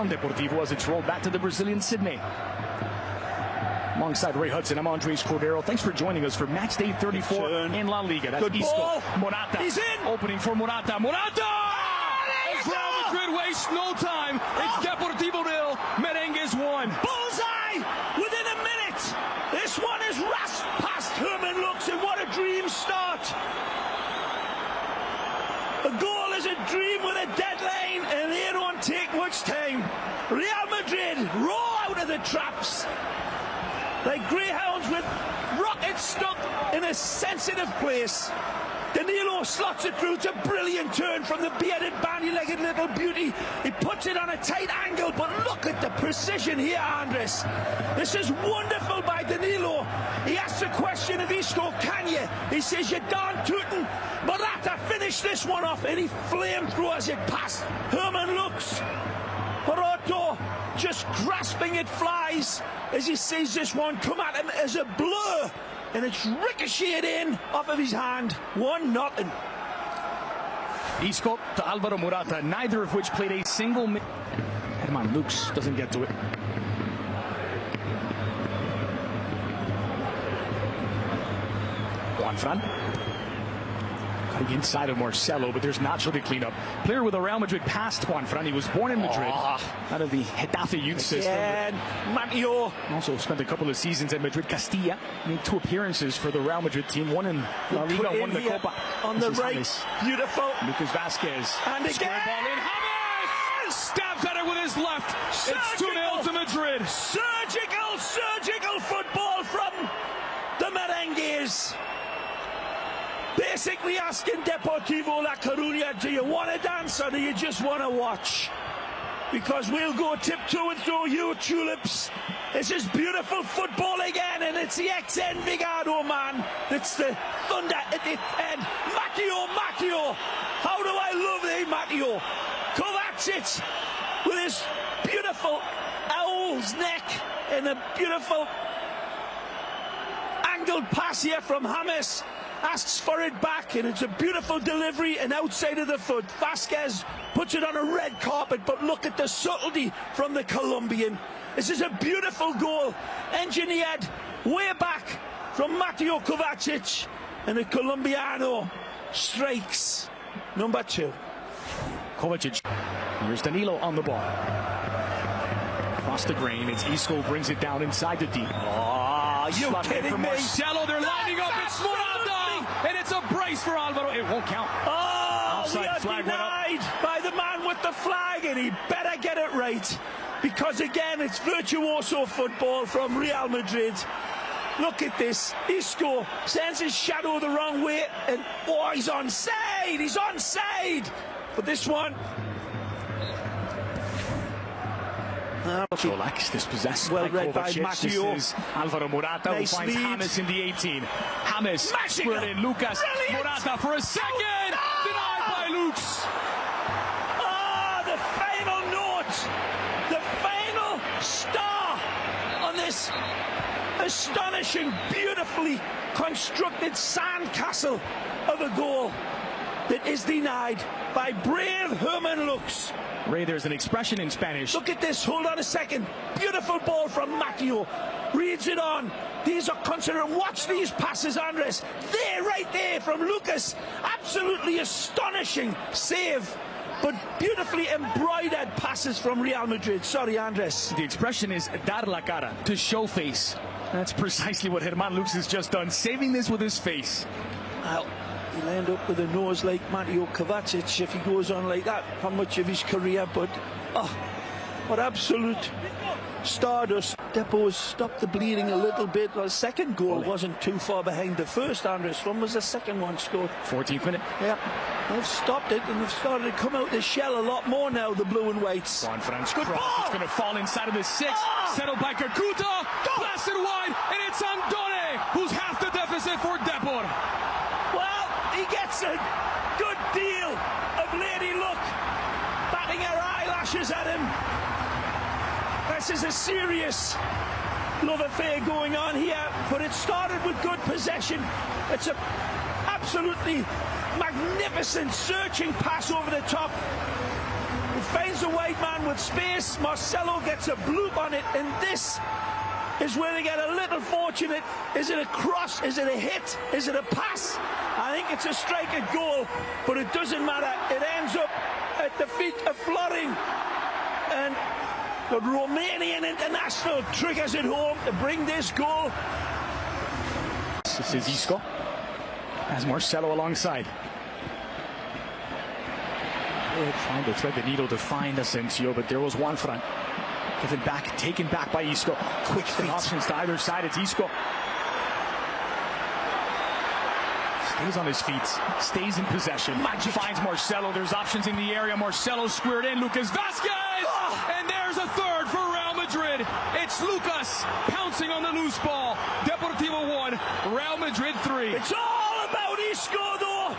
on Deportivo as it's rolled back to the Brazilian Sydney. Alongside Ray Hudson, I'm Andres Cordero. Thanks for joining us for match day 34 in La Liga. That's Good ball. Morata. He's in. Opening for Morata. Morata! As Real Madrid wastes no time. It's Deportivo 0, Merengues 1. Bullseye within a minute. This one is rasped past Herman Lux, and what a dream start. A goal is a dream with a deadline, and they don't take much time. Real Madrid roll out of the traps like greyhounds with rockets stuck in a sensitive place. Danilo slots it through. It's a brilliant turn from the bearded, bandy-legged little beauty. He puts it on a tight angle, but look at the precision here, Andres. This is wonderful by Danilo. He asks a question of Isco, can you? He says, you're darn tootin'. Morata finished this one off, and he flamed through as it passed Herman Lux. Morata just grasping it flies as he sees this one come at him as a blur, and it's ricocheted in off of his hand. 1-0. Isco to Alvaro Morata, neither of which played a single minute. Herman Lux doesn't get to it. Juanfran. Cutting inside of Marcelo, but there's Nacho to clean up. Player with a Real Madrid past Juanfran. He was born in Madrid, out of the Getafe youth system. And Mateo Also spent a couple of seasons at Madrid Castilla. Made 2 appearances for the Real Madrid team. One in La Liga, one in the Copa. On the right, James. beautiful. Lucas Vasquez. And again. Square ball in. James stabs at it with his left. It's 2-0 to Madrid. Surgical football from the Merengues. Basically asking Deportivo La Coruña, do you want to dance or do you just want to watch? Because we'll go tiptoe and throw you tulips. This is beautiful football again, and it's the ex-Envigado man. It's the thunder at the end. Mateo. How do I love Mateo? Kovacic with his beautiful owl's neck and a beautiful angled pass here from James. Asks for it back, and it's a beautiful delivery and outside of the foot. Vasquez puts it on a red carpet, but look at the subtlety from the Colombian. This is a beautiful goal, engineered way back from Mateo Kovacic, and the Colombiano strikes number 2. Kovacic. Here's Danilo on the ball. Across the grain, it's Isco, brings it down inside the deep. Oh, you kidding me? Marcelo, they're lining up. It's Morata, and it's a brace for Alvaro. It won't count. Oh, Offside we are flag denied by the man with the flag, and he better get it right, because again, it's virtuoso football from Real Madrid. Look at this. Isco sends his shadow the wrong way, and oh, he's onside. He's onside. But this one. Cholak dispossessed Well by read by Kovacic. Mateo. This is Alvaro Morata, Nice who finds lead. James in the 18. James squared in. Lucas Brilliant. Morata for a second. Denied by Lux. The final note, the final star on this astonishing, beautifully constructed sandcastle of a goal that is denied by brave Herman Lux. Ray, there's an expression in Spanish. Look at this, hold on a second. Beautiful ball from Mateo. Reads it on. These are considered. Watch these passes, Andres. There, right there from Lucas. Absolutely astonishing save. But beautifully embroidered passes from Real Madrid. Sorry, Andres. The expression is dar la cara, to show face. That's precisely what Herman Lux has just done, saving this with his face. Well, he'll end up with a nose like Mateo Kovacic if he goes on like that for much of his career, but what absolute stardust. Depo's stopped the bleeding a little bit. The second goal wasn't too far behind the first, Andres. When was the second one scored? 14th minute. Yeah, they've stopped it, and they've started to come out the shell a lot more now, the blue and whites. Juanfran's Good cross. ball. It's going to fall inside of the 6. Settled by Kakuta. Blasted wide, and it's Andone, who's half the deficit for Depor. Well, he gets a good deal of Lady Luck batting her eyelashes at him. This is a serious love affair going on here, but it started with good possession. It's a absolutely magnificent searching pass over the top. finds a wide man with space. Marcelo gets a bloop on it, and this is where they get a little fortunate. Is it a cross? Is it a hit? Is it a pass? I think it's a strike at goal, but it doesn't matter. It ends up at the feet of Florin, and the Romanian international triggers it home to bring this goal. This is Isco, as Marcelo alongside. Trying to thread the needle to find Asensio, but there was one front. Given back, taken back by Isco. Quick options to either side. It's Isco. Stays on his feet, stays in possession. Finds Marcelo. There's options in the area. Marcelo squared in. Lucas Vazquez! And there's a third for Real Madrid. It's Lucas pouncing on the loose ball. Deportivo 1, Real Madrid 3. It's all about Isco, though.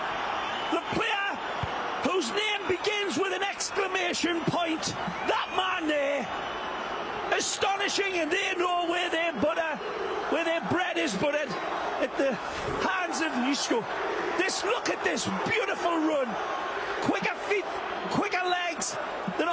The player whose name begins with an exclamation point. That man there, astonishing, and they know where their bread is buttered, at the hands of Isco. Look at this beautiful run. Quicker feet, quicker legs than a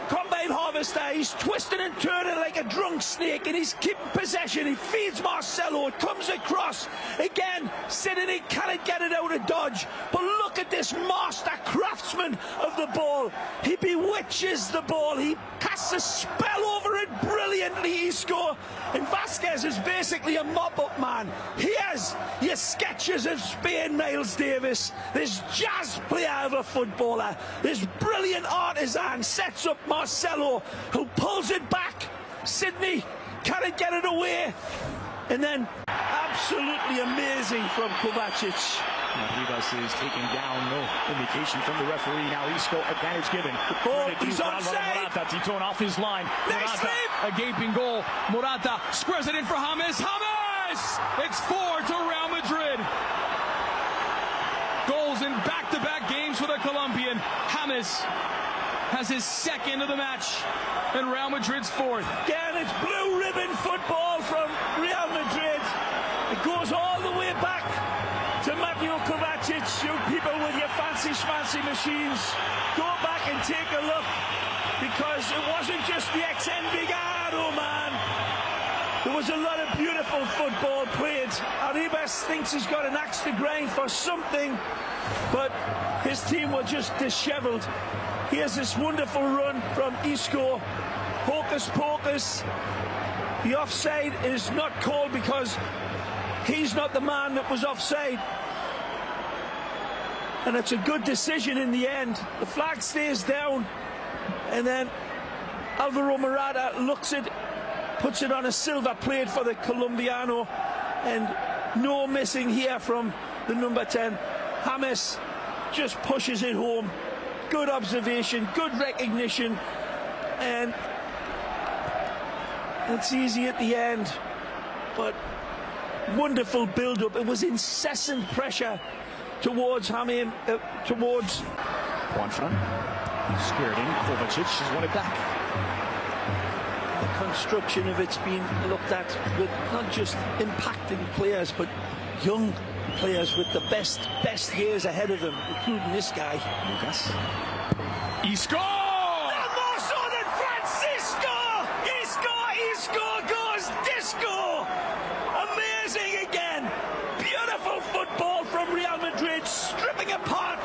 combine harvester. He's twisting and turning like a drunk snake, and he's keeping possession. He feeds Marcelo. It comes across again. Sitting, he cannot get it out of dodge. But look at this master craftsman of the ball. He bewitches the ball. He casts a spell over it brilliantly, Isco. And Vazquez is basically a mop-up man. Here's your sketches of Spain, Miles Davis. This jazz player of a footballer. This brilliant artisan sets up Marcelo, who pulls it back. Sydney cannot get it away. And then absolutely amazing from Kovacic. Rivas is taken down. No indication from the referee. Now Isco, advantage given. He's onside. Morata, Titon off his line. Morata, a gaping goal. Morata squares it in for James. James! It's 4 to Real Madrid. Goals in back-to-back games for the Colombian. James has his second of the match, and Real Madrid's fourth. Again, it's blue ribbon football from Real Madrid. It goes all the way back to Mateo Kovacic. You people with your fancy schmancy machines, go back and take a look, because it wasn't just the ex-Envigado man. There was a lot of beautiful football played. Arribas thinks he's got an axe to grind for something, but his team were just dishevelled. Here's this wonderful run from Isco. Hocus pocus. The offside is not called because he's not the man that was offside. And it's a good decision in the end. The flag stays down, and then Alvaro Morata looks it, puts it on a silver plate for the Colombiano, and no missing here from the number 10. James just pushes it home. Good observation, good recognition, and it's easy at the end, but wonderful build-up. It was incessant pressure towards James, towards one front, squared in. Kovacic has won it back. The construction of it's been looked at with not just impacting players, but young players with the best years ahead of them, including this guy. Lucas. Isco! Hermoso de Francisco! Isco goes disco! Amazing again! Beautiful football from Real Madrid, stripping apart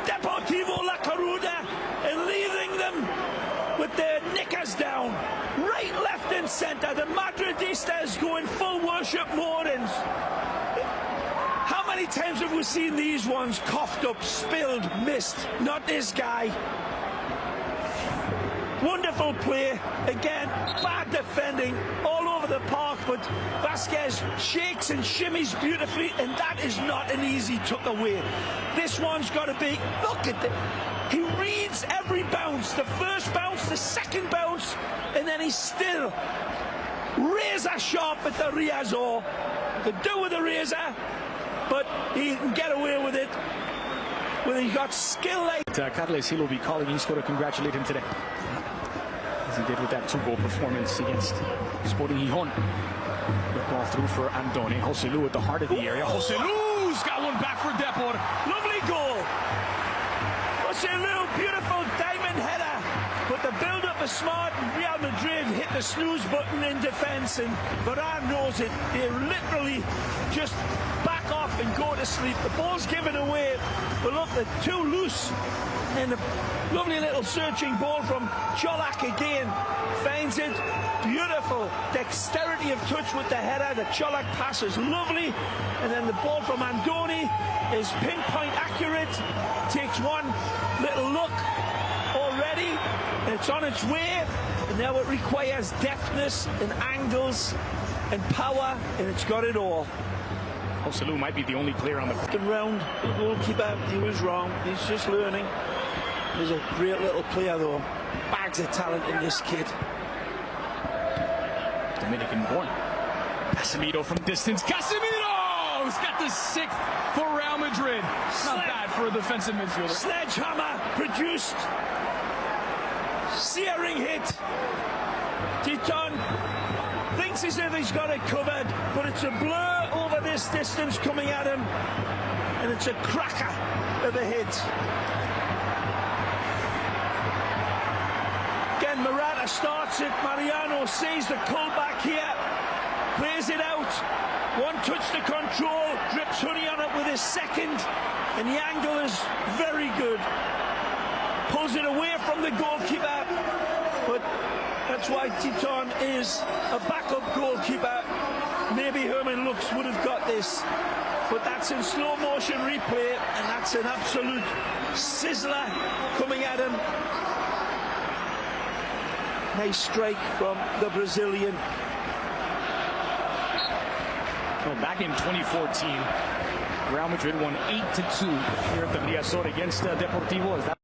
Deportivo La Coruña and leaving them with their knickers down. Right, left and centre. The Madridistas go in full worship mode, and how many times have we seen these ones coughed up, spilled, missed? Not this guy. Wonderful play. Again, bad defending all over the park, but Vazquez shakes and shimmies beautifully, and that is not an easy tuck away. This one's got to be, look at it. He reads every bounce, the first bounce, the second bounce, and then he's still razor sharp at the Riazor. Could do with the razor, but he can get away with it when he got skill like. Carles, he'll be calling Isco to congratulate him today, as he did with that 2-goal performance against Sporting Gijón. The ball through for Andone. José Lu at the heart of the area. José Lu's got one back for Depor. Lovely goal. José Lu, beautiful diamond header. the smart Real Madrid hit the snooze button in defence, and Varane knows it. They literally just back off and go to sleep. The ball's given away, but look, they're too loose. And a lovely little searching ball from Cholak again. Finds it. Beautiful dexterity of touch with the header. The Cholak pass is lovely. And then the ball from Andoni is pinpoint accurate. Takes one little look already. And it's on its way. And now it requires deftness and angles and power. And it's got it all. Osalou might be the only player on the round. The goalkeeper, he was wrong. He's just learning. He's a great little player, though. Bags of talent in this kid. Dominican-born. Casemiro from distance. Casemiro's got the 6th for Real Madrid. Not bad for a defensive midfielder. Sledgehammer produced. Searing hit. Titon thinks as if he's got it covered, but it's a blur over this distance coming at him, and it's a cracker of a hit. Again, Morata starts it. Mariano sees the callback here, plays it out. One touch to control, drips Honey on it with his second, and the angle is very good. Pulls it away from the goalkeeper, but that's why Titon is a backup goalkeeper. Maybe Herman Lux would have got this, but that's in slow motion replay, and that's an absolute sizzler coming at him. Nice strike from the Brazilian. Well, back in 2014, Real Madrid won 8-2 here at the Riazor against Deportivo.